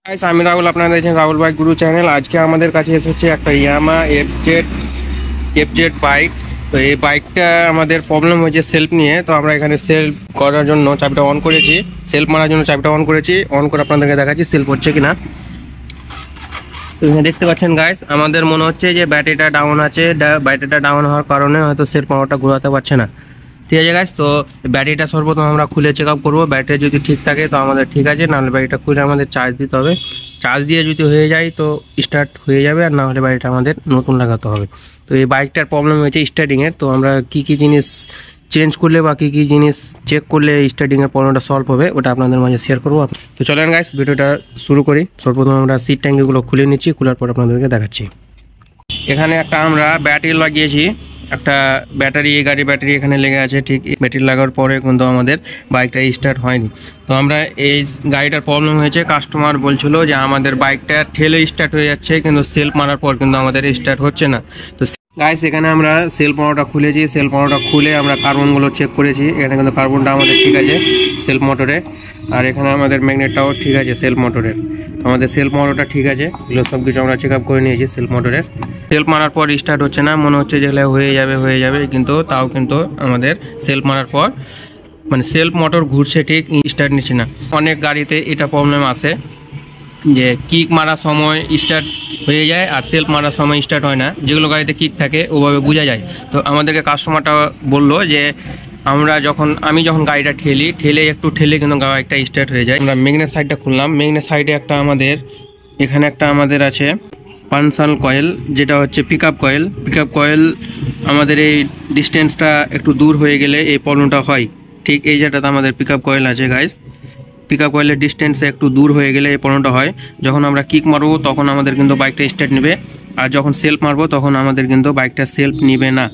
Guys আমি রাহুল, আপনারা দেখছেন রাহুল বাইক গুরু চ্যানেল। আজকে আমাদের কাছে এসেছে একটা ইয়ামা এফজেড বাইক। তো এই বাইকটা আমাদের প্রবলেম হয়েছে সেলফ নিয়ে। তো আমরা এখানে সেলফ করার জন্য চাবিটা অন করেছি, সেলফ মারার জন্য চাবিটা অন করেছি। অন করে আপনাদেরকে দেখাচ্ছি সেলফ হচ্ছে কিনা। তো এখানে দেখতে পাচ্ছেন গাইস, আমাদের মনে হচ্ছে যে ব্যাটারিটা ডাউন আছে। ব্যাটারিটা ডাউন হওয়ার কারণে হয়তো সেলফ পাওয়ারটা ঘোরাতে পারছে না। ঠিক আছে গাইস, তো ব্যাটারিটা সর্বপ্রথম আমরা খুলে চেক আপ করবো। ব্যাটারি যদি ঠিক থাকে তো আমাদের ঠিক আছে, নাহলে ব্যাটারিটা খুলে আমাদের চার্জ দিতে হবে। চার্জ দিয়ে যদি হয়ে যায় তো স্টার্ট হয়ে যাবে, আর না হলে ব্যাটারিটা আমাদের নতুন লাগাতে হবে। তো এই বাইকটার প্রবলেম হয়েছে স্টার্টিংয়ের। তো আমরা কী কী জিনিস চেঞ্জ করলে বা কী কী জিনিস চেক করলে স্টার্টিংয়ের প্রবলেমটা সলভ হবে ওটা আপনাদের মাঝে শেয়ার করবো। তো চলেন গাইস ভিডিওটা শুরু করি। সর্বপ্রথম আমরা সিট ট্যাঙ্কিগুলো খুলে নিচ্ছি, খোলার পর আপনাদেরকে দেখাচ্ছি। এখানে একটা আমরা ব্যাটারি লাগিয়েছি, একটা ব্যাটারি, এই গাড়ির ব্যাটারি এখানে লেগে আছে। ঠিক ব্যাটারি লাগার পরে কিন্তু আমাদের বাইকটা স্টার্ট হয়নি। তো আমরা এই গাড়িটার প্রবলেম হয়েছে, কাস্টমার বলছিল যে আমাদের বাইকটা ঠেলে স্টার্ট হয়ে যাচ্ছে, কিন্তু সেলফ মারার পর কিন্তু আমাদের স্টার্ট হচ্ছে না। তো গাইস এখানে আমরা সেলফ মোটরটা খুলেছি, সেলফ মোটরটা খুলে আমরা কার্বনগুলো চেক করেছি। এখানে কিন্তু কার্বনটা আমাদের ঠিক আছে সেলফ মোটরে, আর এখানে আমাদের ম্যাগনেটটাও ঠিক আছে সেলফ মোটরের। আমাদের সেলফ মোটরটা ঠিক আছে, এগুলো সব কিছু আমরা চেক আপ করে নিয়েছি সেলফ মোটরের। সেলফ মারার পর স্টার্ট হচ্ছে না, মনে হচ্ছে যে হয়ে যাবে, কিন্তু তাও কিন্তু আমাদের সেলফ মারার পর মানে সেলফ মোটর ঘুরছে ঠিক, স্টার্ট নিচ্ছে না। অনেক গাড়িতে এটা প্রবলেম আসে যে কিক মারার সময় স্টার্ট হয়ে যায় আর সেলফ মারার সময় স্টার্ট হয় না। যেগুলো গাড়িতে কিক থাকে ওভাবে বোঝা যায়। তো আমাদেরকে কাস্টমারটা বললো যে আমি যখন গাড়িটা একটু ঠেলে কিন্তু গাড়িটা স্টার্ট হয়ে যায়। আমরা ম্যাগনেট সাইডটা খুললাম, ম্যাগনেট সাইডে এখানে একটা আমাদের আছে পানসাল কয়েল, যেটা হচ্ছে পিক আপ কয়েল। আমাদের এই ডিস্টেন্সটা একটু দূর হয়ে গেলে এই প্রবলেমটা হয়। ঠিক এই জায়গাটাতে আমাদের পিক আপ কয়েল আছে গাইস। পিক আপ কয়েলের ডিস্টেন্সে একটু দূর হয়ে গেলে এই প্রবলেমটা হয়। যখন আমরা কিক মারবো তখন আমাদের কিন্তু বাইকটা স্টার্ট নেবে, আর যখন সেলফ মারবো তখন আমাদের কিন্তু বাইকটা সেলফ নিবে না।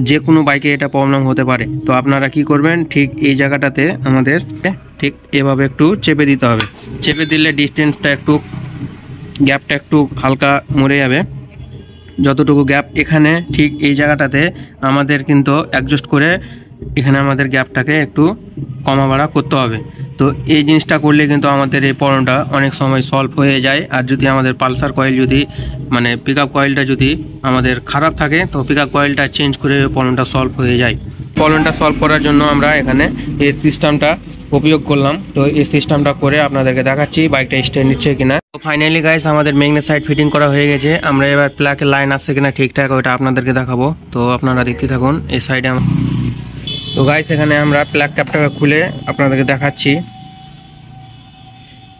যে কোনো বাইকে এটা প্রবলেম হতে পারে। তো আপনারা কি করবেন, ঠিক এই জায়গাটাতে আমাদের ঠিক এভাবে একটু চেপে দিতে হবে। চেপে দিলে ডিস্টেন্সটা একটু, গ্যাপটা একটু হালকা মরে যাবে। যতটুকু গ্যাপ এখানে ঠিক এই জায়গাটাতে আমাদের কিন্তু অ্যাডজাস্ট করে এখানে আমাদের গ্যাপটাকে একটু কমা বাড়া করতে হবে। তো এই জিনিসটা করলে কিন্তু আমাদের এই প্রবলেমটা অনেক সময় সলভ হয়ে যায়। আর যদি আমাদের পালসার কয়েল যদি মানে পিক আপ কয়েলটা যদি আমাদের খারাপ থাকে তো পিক আপ কয়েলটা চেঞ্জ করে প্রবলেমটা সলভ হয়ে যায়। প্রবলেমটা সলভ করার জন্য আমরা এখানে এই সিস্টেমটা উপয়োগ করলাম। তো এই সিস্টেমটা করে আপনাদেরকে দেখাচ্ছি বাইকটা স্ট্যান্ড নিচ্ছে কিনা। তো ফাইনালি গাইস আমাদের ম্যাগনেট সাইড ফিটিং করা হয়ে গেছে। আমরা এবার প্লাগের লাইন আসছে কিনা ঠিকঠাক ওইটা আপনাদেরকে দেখাবো। তো আপনারা দেখতে থাকুন এই সাইডে। তো গাইস এখানে আমরা প্লাগ ক্যাপটাকে খুলে আপনাদেরকে দেখাচ্ছি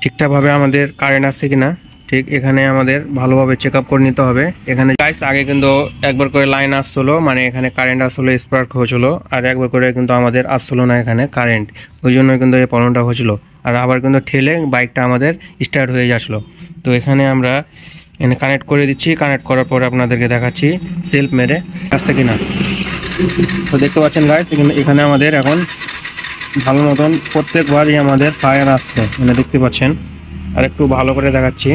ঠিকঠাকভাবে আমাদের কারেন্ট আসছে কিনা। ঠিক এখানে আমাদের ভালোভাবে চেক আপ করে নিতে হবে। এখানে গাইস আগে কিন্তু একবার করে লাইন আসছিলো, মানে এখানে কারেন্ট আসছিলো, স্পার্ক হচ্ছিলো, আর একবার করে কিন্তু আমাদের আসছিলো না এখানে কারেন্ট। ওই জন্য কিন্তু এই প্রবলেমটা হচ্ছিলো। আর আবার কিন্তু ঠেলে বাইকটা আমাদের স্টার্ট হয়ে যাচ্ছিলো। তো এখানে আমরা কানেক্ট করে দিচ্ছি, কানেক্ট করার পর আপনাদেরকে দেখাচ্ছি সেলফ মেরে আসছে কিনা। তো দেখতে পাচ্ছেন গাইস এখানে আমাদের এখন ভালো মতন প্রত্যেকবারই আমাদের ফায়ার আসছে, মানে দেখতে পাচ্ছেন। আর একটু ভালো করে দেখাচ্ছি,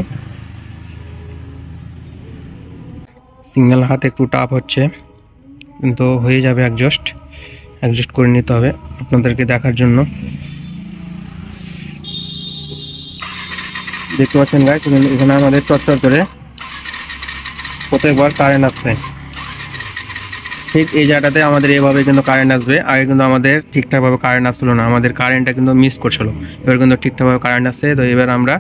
সিঙ্গেল হাত একটু টাফ হচ্ছে, কিন্তু হয়ে যাবে। অ্যাডজাস্ট করে নিতে হবে আপনাদেরকে দেখার জন্য। দেখতে পাচ্ছেন গাইস এখানে আমাদের চটচট করে প্রত্যেকবার কারেন্ট আসছে। ঠিক এই জায়গাটাতে আমাদের এভাবে কিন্তু কারেন্ট আসবে। আগে কিন্তু আমাদের ঠিকঠাকভাবে কারেন্ট আসছিলো না, আমাদের কারেন্টটা কিন্তু মিস করছিল। এবার কিন্তু ঠিকঠাকভাবে কারেন্ট আসছে। তো এবার আমরা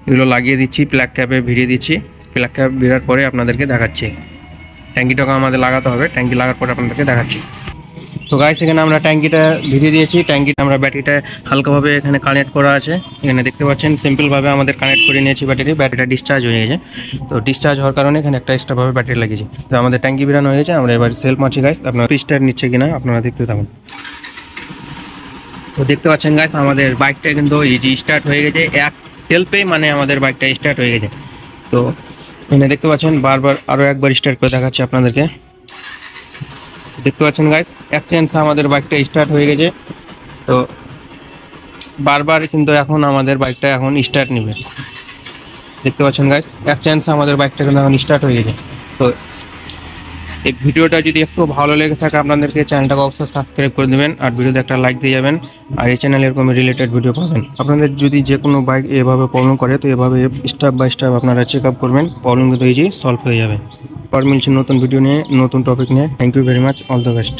এগুলো লাগিয়ে দিচ্ছি, প্লাগ ক্যাপে ভিড়িয়ে দিচ্ছি। প্লাগ ক্যাপ ভিড়ার পরে আপনাদেরকে দেখাচ্ছি। ট্যাঙ্কিটাকে আমাদের লাগাতে হবে, ট্যাঙ্কি লাগার পরে আপনাদেরকে দেখাচ্ছি। তো গাইস এখানে আমরা ট্যাঙ্কিটা ভিড়িয়ে দিয়েছি। ট্যাঙ্কিটা আমরা ব্যাটারিটা হালকাভাবে এখানে কানেক্ট করা আছে। এখানে দেখতে পাচ্ছেন সিম্পলভাবে আমাদের কানেক্ট করে নিয়েছি ব্যাটারিটা ডিসচার্জ হয়ে গেছে। তো ডিসচার্জ হওয়ার কারণে এখানে একটা এক্সট্রাভাবে ব্যাটারি লাগিয়েছি। তো আমাদের ট্যাঙ্কি ভিড়ানো হয়ে গেছে। আমরা এবার সেলফ মারছি গাইস, আপনার স্টার্ট নিচ্ছে কিনা আপনারা দেখতে থাকুন। তো দেখতে পাচ্ছেন গাইস আমাদের বাইকটা কিন্তু স্টার্ট হয়ে গেছে এক সেলফেই, মানে আমাদের বাইকটা স্টার্ট হয়ে গেছে। তো এখানে দেখতে পাচ্ছেন বারবার আরও একবার স্টার্ট করে দেখাচ্ছি আপনাদেরকে। দেখতে পাচ্ছেন গাইস এক চান্স আমাদের বাইকটা স্টার্ট হয়ে গেছে। তো বারবার কিন্তু এখন আমাদের বাইকটা এখন স্টার্ট নেবে। দেখতে পাচ্ছেন গাইস এক চান্স আমাদের বাইকটা কিন্তু এখন স্টার্ট হয়ে গেছে। তো এই ভিডিওটা যদি একটু ভালো লেগে থাকে আপনাদেরকে চ্যানেলটাকে অবশ্যই সাবস্ক্রাইব করে দেবেন আর ভিডিওতে একটা লাইক দিয়ে যাবেন। আর এই চ্যানেলে এরকম রিলেটেড ভিডিও পাবেন। আপনাদের যদি যে কোনো বাইক এভাবে প্রবলেম করে তো এভাবে স্টেপ বাই স্টেপ আপনারা চেক আপ করবেন, প্রবলেম কিন্তু ইজি সলভ হয়ে যাবে। পর মিলছি নতুন ভিডিও নিয়ে, নতুন টপিক নিয়ে। Thank you very much, all the best.